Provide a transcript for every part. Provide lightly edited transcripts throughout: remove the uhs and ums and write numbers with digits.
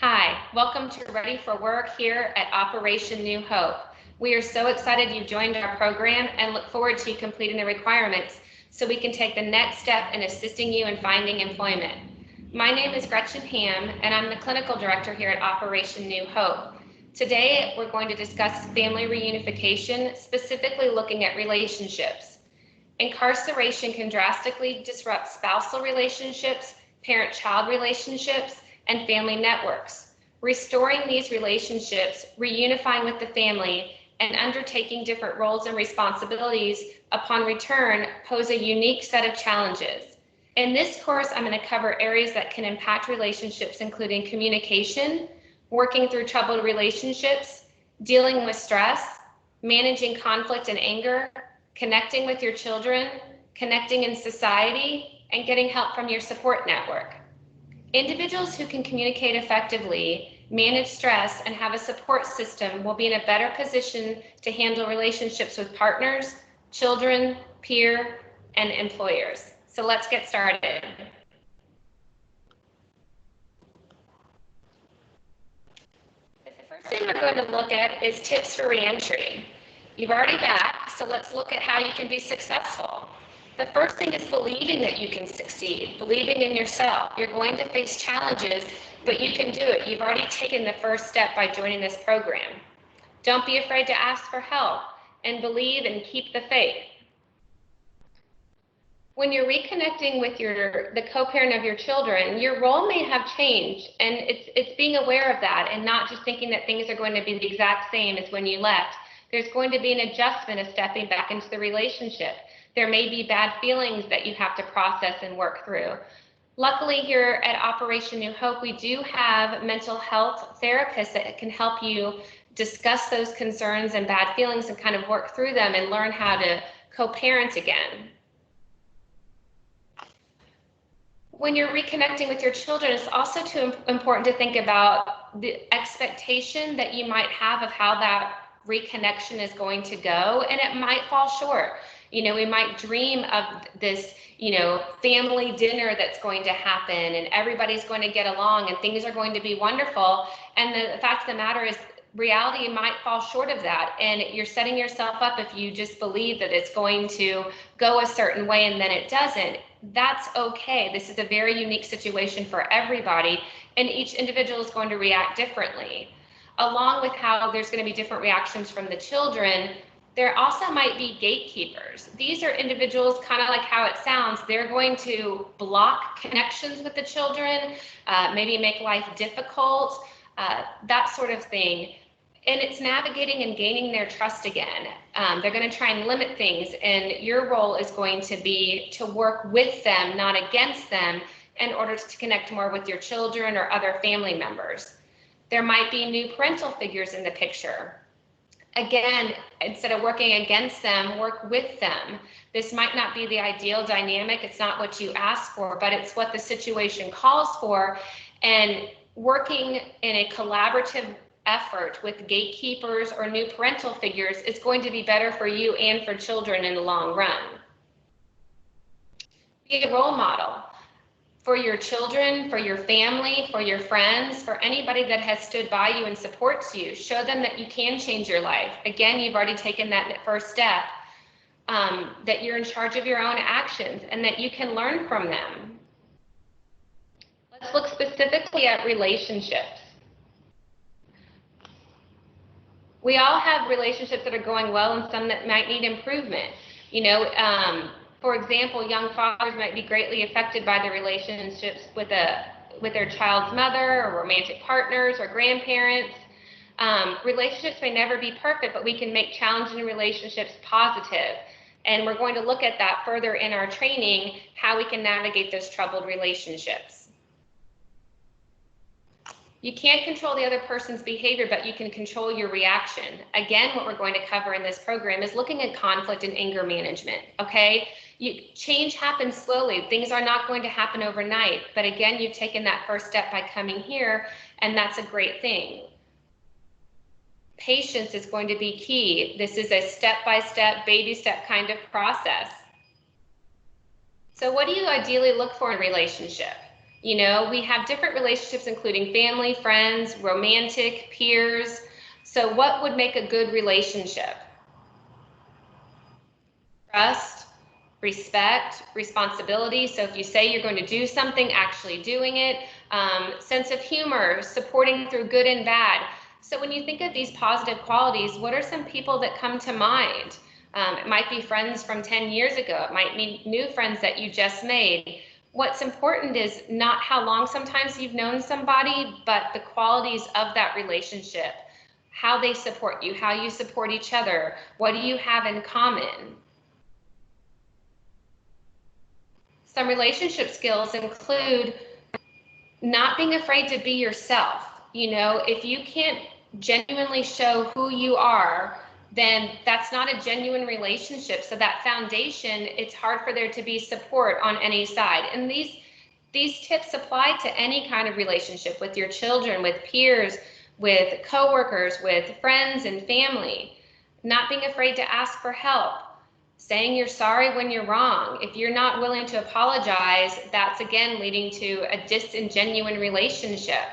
Hi, welcome to Ready for Work here at Operation New Hope. We are so excited you joined our program and look forward to you completing the requirements so we can take the next step in assisting you in finding employment. My name is Gretchen Ham, and I'm the Clinical Director here at Operation New Hope. Today, we're going to discuss family reunification, specifically looking at relationships. Incarceration can drastically disrupt spousal relationships, parent-child relationships, and family networks. Restoring these relationships, reunifying with the family, and undertaking different roles and responsibilities upon return pose a unique set of challenges. In this course, I'm going to cover areas that can impact relationships, including communication, working through troubled relationships, dealing with stress, managing conflict and anger, connecting with your children, connecting in society, and getting help from your support network. Individuals who can communicate effectively, manage stress, and have a support system will be in a better position to handle relationships with partners, children, peer, and employers. So let's get started. The first thing we're going to look at is tips for reentry. You've already back, so let's look at how you can be successful. The first thing is believing that you can succeed, believing in yourself. You're going to face challenges, but you can do it. You've already taken the first step by joining this program. Don't be afraid to ask for help and believe and keep the faith. When you're reconnecting with the co-parent of your children, your role may have changed, and it's being aware of that and not just thinking that things are going to be the exact same as when you left. There's going to be an adjustment of stepping back into the relationship. There may be bad feelings that you have to process and work through. Luckily, here at Operation New Hope, we do have mental health therapists that can help you discuss those concerns and bad feelings and kind of work through them and learn how to co-parent again. When you're reconnecting with your children, it's also too important to think about the expectation that you might have of how that reconnection is going to go, and it might fall short. We might dream of this, family dinner that's going to happen and everybody's going to get along and things are going to be wonderful. And the fact of the matter is reality might fall short of that. And you're setting yourself up if you just believe that it's going to go a certain way and then it doesn't. That's okay. This is a very unique situation for everybody, and each individual is going to react differently. Along with how there's going to be different reactions from the children, there also might be gatekeepers. These are individuals, kind of like how it sounds, they're going to block connections with the children, maybe make life difficult, that sort of thing. And it's navigating and gaining their trust again. They're going to try and limit things, and your role is going to be to work with them, not against them, in order to connect more with your children or other family members. There might be new parental figures in the picture. Again, instead of working against them, work with them. This might not be the ideal dynamic. It's not what you ask for, but it's what the situation calls for. And working in a collaborative effort with gatekeepers or new parental figures is going to be better for you and for children in the long run. Be a role model for your children, for your family, for your friends, for anybody that has stood by you and supports you. Show them that you can change your life. Again, you've already taken that first step, that you're in charge of your own actions and that you can learn from them. Let's look specifically at relationships. We all have relationships that are going well and some that might need improvement. For example, young fathers might be greatly affected by the relationships with their child's mother or romantic partners or grandparents. Relationships may never be perfect, but we can make challenging relationships positive. And we're going to look at that further in our training, how we can navigate those troubled relationships. You can't control the other person's behavior, but you can control your reaction. Again, what we're going to cover in this program is looking at conflict and anger management, okay? Change happens slowly. Things are not going to happen overnight. But again, you've taken that first step by coming here, and that's a great thing. Patience is going to be key. This is a step-by-step, baby step kind of process. So what do you ideally look for in a relationship? You know, we have different relationships, including family, friends, romantic, peers. So what would make a good relationship? Trust, respect, responsibility. So if you say you're going to do something, actually doing it. Sense of humor, supporting through good and bad. So when you think of these positive qualities, what are some people that come to mind? It might be friends from 10 years ago. It might be new friends that you just made. What's important is not how long sometimes you've known somebody, but the qualities of that relationship, how they support you, how you support each other, what do you have in common? Some relationship skills include not being afraid to be yourself. You know, if you can't genuinely show who you are, then that's not a genuine relationship. So that foundation, it's hard for there to be support on any side. And these tips apply to any kind of relationship, with your children, with peers, with coworkers, with friends and family. Not being afraid to ask for help, saying you're sorry when you're wrong. If you're not willing to apologize, that's again leading to a disingenuine relationship.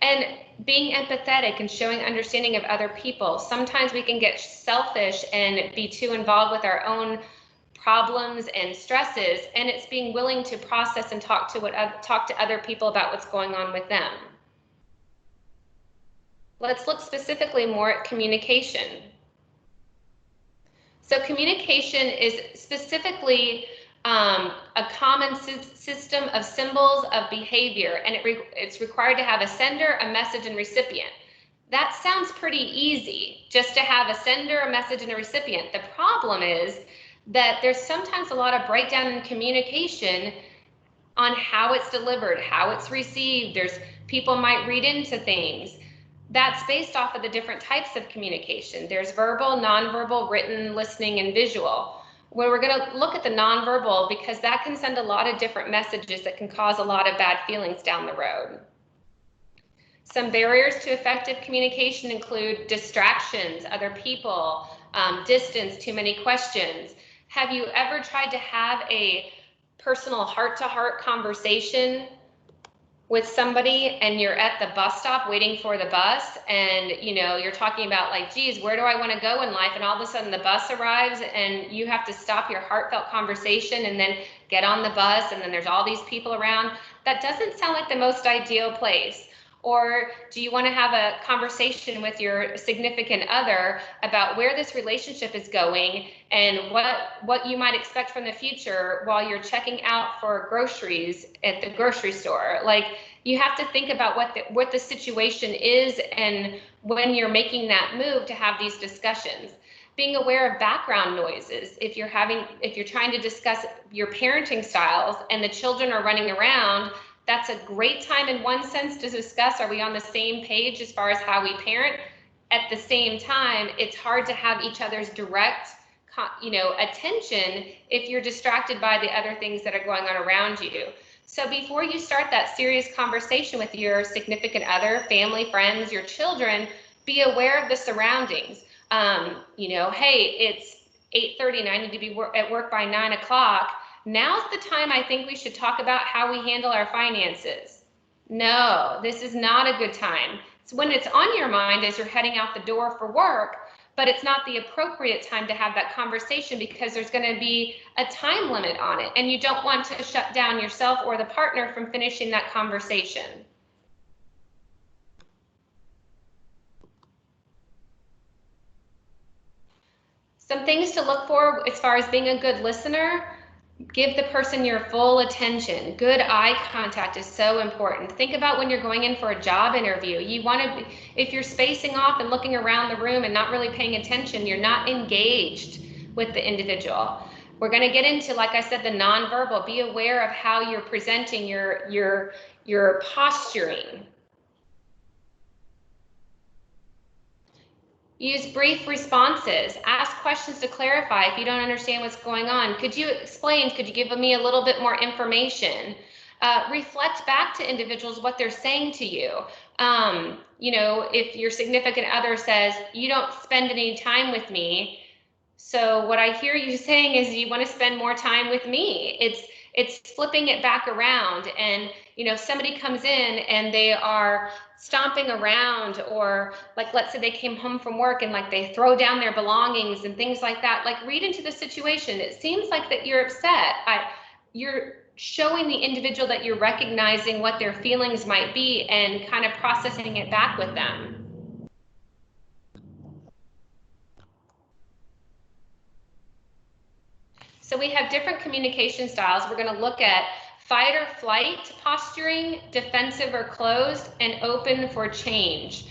And being empathetic and showing understanding of other people. Sometimes we can get selfish and be too involved with our own problems and stresses, and it's being willing to process and talk to other people about what's going on with them. Let's look specifically more at communication. So communication is specifically a common system of symbols of behavior, and it's required to have a sender, a message, and recipient. That sounds pretty easy, just to have a sender, a message, and a recipient. The problem is that there's sometimes a lot of breakdown in communication on how it's delivered, how it's received. There's people might read into things. That's based off of the different types of communication. There's verbal, nonverbal, written, listening, and visual. Where we're going to look at the nonverbal, because that can send a lot of different messages that can cause a lot of bad feelings down the road. Some barriers to effective communication include distractions, other people, distance, too many questions. Have you ever tried to have a personal heart-to-heart conversation with somebody and you're at the bus stop waiting for the bus, and you know, you're talking about like, geez, where do I want to go in life? And all of a sudden the bus arrives and you have to stop your heartfelt conversation and then get on the bus, and then there's all these people around. That doesn't sound like the most ideal place. Or do you want to have a conversation with your significant other about where this relationship is going and what you might expect from the future while you're checking out for groceries at the grocery store? Like, you have to think about what the situation is, and when you're making that move, to have these discussions. Being aware of background noises. If you're trying to discuss your parenting styles and the children are running around, that's a great time in one sense to discuss, are we on the same page as far as how we parent? At the same time, it's hard to have each other's direct attention if you're distracted by the other things that are going on around you. So before you start that serious conversation with your significant other, family, friends, your children, be aware of the surroundings. Hey, it's 8:30 and I need to be at work by 9 o'clock. Now's the time I think we should talk about how we handle our finances. No, this is not a good time. It's when it's on your mind as you're heading out the door for work, but it's not the appropriate time to have that conversation, because there's going to be a time limit on it, and you don't want to shut down yourself or the partner from finishing that conversation. Some things to look for as far as being a good listener: give the person your full attention. Good eye contact is so important. Think about when you're going in for a job interview. If you're spacing off and looking around the room and not really paying attention, you're not engaged with the individual. We're going to get into, like I said, the nonverbal. Be aware of how you're presenting your posturing. Use brief responses. Ask questions to clarify if you don't understand what's going on. Could you explain? Could you give me a little bit more information? Reflect back to individuals what they're saying to you. If your significant other says, you don't spend any time with me, so what I hear you saying is you want to spend more time with me. It's flipping it back around, and somebody comes in and they are stomping around, or like, let's say they came home from work and like they throw down their belongings and things like that. Like, read into the situation. It seems like that you're upset. You're showing the individual that you're recognizing what their feelings might be and kind of processing it back with them. So we have different communication styles. We're going to look at fight or flight posturing, defensive or closed, and open for change.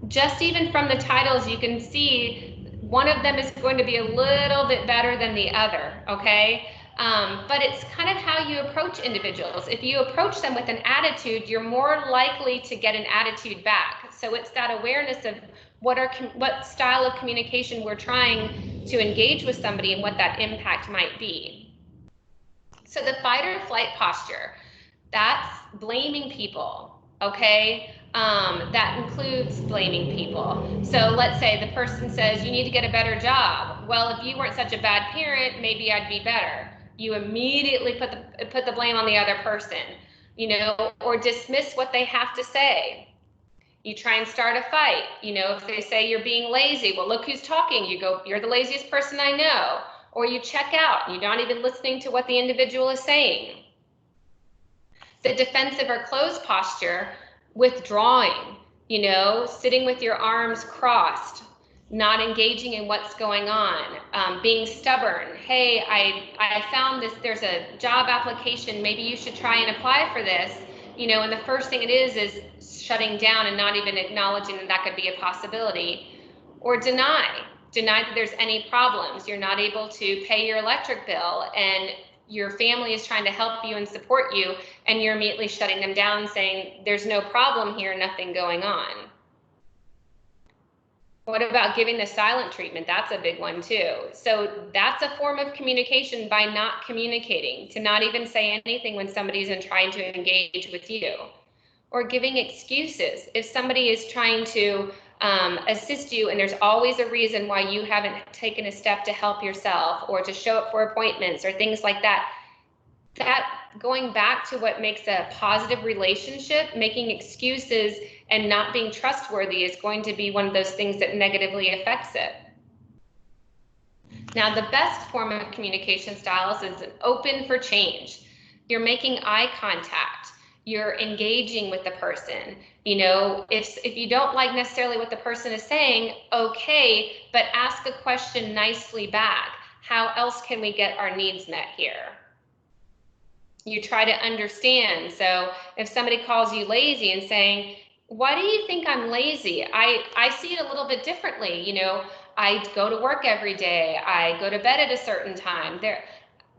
Just even from the titles, you can see one of them is going to be a little bit better than the other, okay? But it's kind of how you approach individuals. If you approach them with an attitude, you're more likely to get an attitude back. So it's that awareness of what style of communication we're trying to engage with somebody and what that impact might be. So the fight or flight posture, that's blaming people, okay? That includes blaming people. So let's say the person says, you need to get a better job. Well, if you weren't such a bad parent, maybe I'd be better. You immediately put the blame on the other person, or dismiss what they have to say. You try and start a fight. If they say you're being lazy, well, look who's talking. You go, you're the laziest person I know. Or you check out. You're not even listening to what the individual is saying. The defensive or closed posture, withdrawing, sitting with your arms crossed, not engaging in what's going on, being stubborn. Hey, I found this, there's a job application, maybe you should try and apply for this, and the first thing it is shutting down and not even acknowledging that that could be a possibility. Or deny that there's any problems. You're not able to pay your electric bill and your family is trying to help you and support you, and you're immediately shutting them down, saying there's no problem here, nothing going on. What about giving the silent treatment? That's a big one too. So that's a form of communication by not communicating, to not even say anything when somebody's trying to engage with you. Or giving excuses. If somebody is trying to assist you and there's always a reason why you haven't taken a step to help yourself or to show up for appointments or things like that, going back to what makes a positive relationship, making excuses and not being trustworthy is going to be one of those things that negatively affects it. Now, the best form of communication styles is an open for change. You're making eye contact. You're engaging with the person. If you don't like necessarily what the person is saying, okay, but ask a question nicely back. How else can we get our needs met here? You try to understand. So if somebody calls you lazy and saying, why do you think I'm lazy? I see it a little bit differently. I go to work every day. I go to bed at a certain time.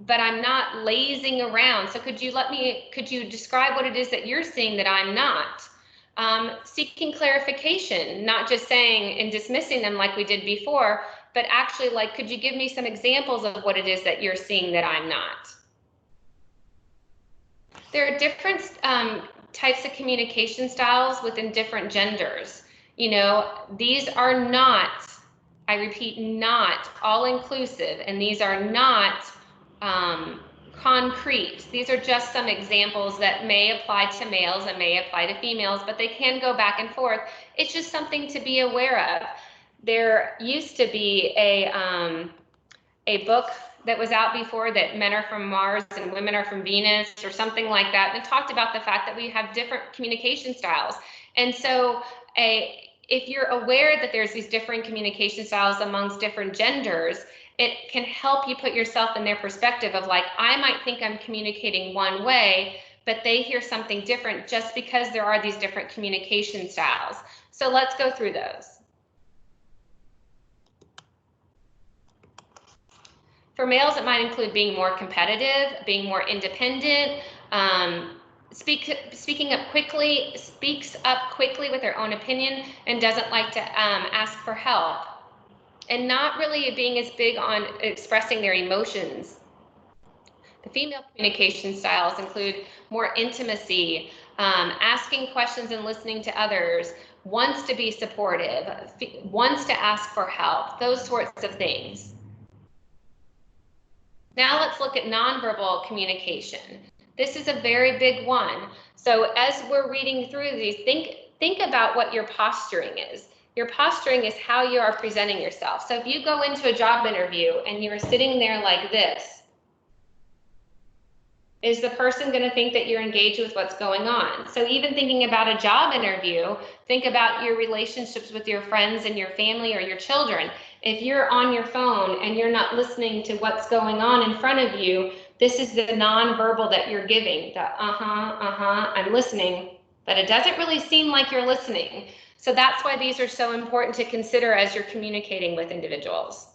But I'm not lazing around. So could you describe what it is that you're seeing that I'm not? Seeking clarification, not just saying and dismissing them like we did before, but actually like, could you give me some examples of what it is that you're seeing that I'm not? There are different types of communication styles within different genders. These are not, I repeat, not all inclusive, and these are not concrete. These are just some examples that may apply to males and may apply to females, but they can go back and forth. It's just something to be aware of. There used to be a book that was out before, that men are from Mars and women are from Venus or something like that, and it talked about the fact that we have different communication styles. And so if you're aware that there's these different communication styles amongst different genders, it can help you put yourself in their perspective of like, I might think I'm communicating one way, but they hear something different just because there are these different communication styles. So let's go through those. For males, it might include being more competitive, being more independent, speaking up quickly, speaks up quickly with their own opinion, and doesn't like to ask for help. And not really being as big on expressing their emotions. The female communication styles include more intimacy, asking questions and listening to others, wants to be supportive, wants to ask for help, those sorts of things. Now let's look at nonverbal communication. This is a very big one. So as we're reading through these, think about what your posturing is. Your posturing is how you are presenting yourself. So if you go into a job interview and you're sitting there like this, is the person going to think that you're engaged with what's going on? So even thinking about a job interview, think about your relationships with your friends and your family or your children. If you're on your phone and you're not listening to what's going on in front of you, this is the nonverbal that you're giving, the I'm listening, but it doesn't really seem like you're listening. So that's why these are so important to consider as you're communicating with individuals.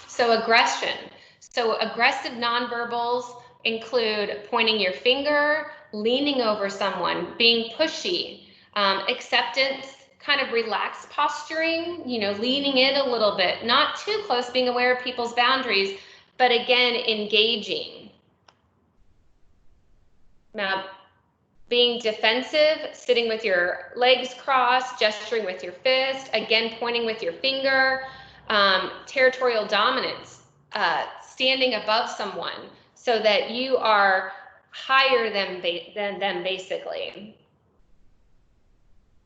So aggression. So aggressive nonverbals include pointing your finger, leaning over someone, being pushy, acceptance, kind of relaxed posturing, leaning in a little bit, not too close, being aware of people's boundaries, but again, engaging. Now, being defensive, sitting with your legs crossed, gesturing with your fist, again, pointing with your finger, territorial dominance, standing above someone so that you are higher than them, basically.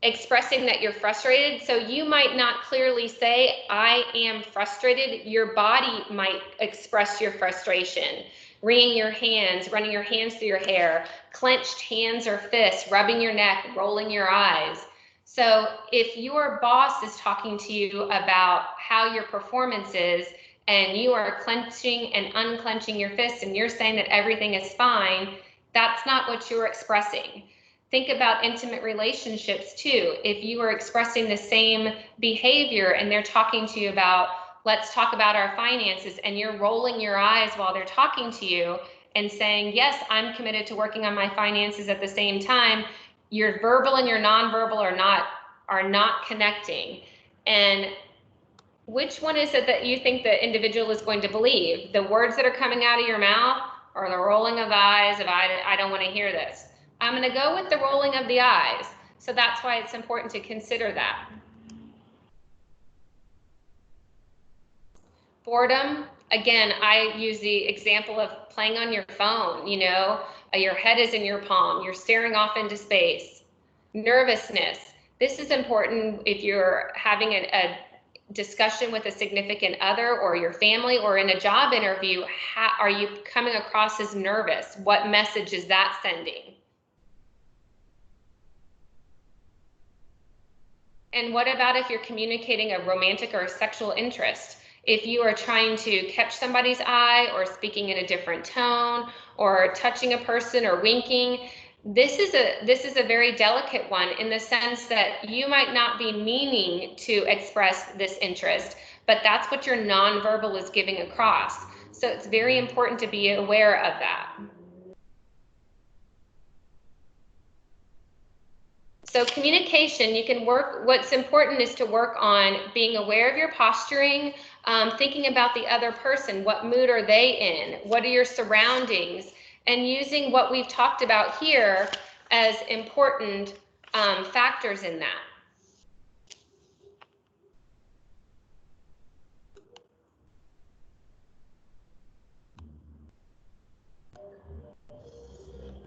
Expressing that you're frustrated. So you might not clearly say, I am frustrated. Your body might express your frustration. Wringing your hands, running your hands through your hair, clenched hands or fists, rubbing your neck, rolling your eyes. So if your boss is talking to you about how your performance is, and you are clenching and unclenching your fists and you're saying that everything is fine, that's not what you're expressing. Think about intimate relationships too. If you are expressing the same behavior and they're talking to you about, let's talk about our finances, and you're rolling your eyes while they're talking to you and saying, yes, I'm committed to working on my finances at the same time, your verbal and your nonverbal are not connecting. And which one is it that you think the individual is going to believe? The words that are coming out of your mouth, or the rolling of the eyes of, I don't want to hear this? I'm going to go with the rolling of the eyes. So that's why it's important to consider that. Boredom, again, I use the example of playing on your phone, your head is in your palm, you're staring off into space. Nervousness, this is important if you're having a discussion with a significant other or your family, or in a job interview. How are you coming across as nervous? What message is that sending? And what about if you're communicating a romantic or a sexual interest? If you are trying to catch somebody's eye, or speaking in a different tone, or touching a person, or winking, this is a very delicate one, in the sense that you might not be meaning to express this interest, but that's what your nonverbal is giving across. So it's very important to be aware of that. So communication, you can work, what's important is to work on being aware of your posturing, thinking about the other person. What mood are they in? What are your surroundings? And using what we've talked about here as important factors in that.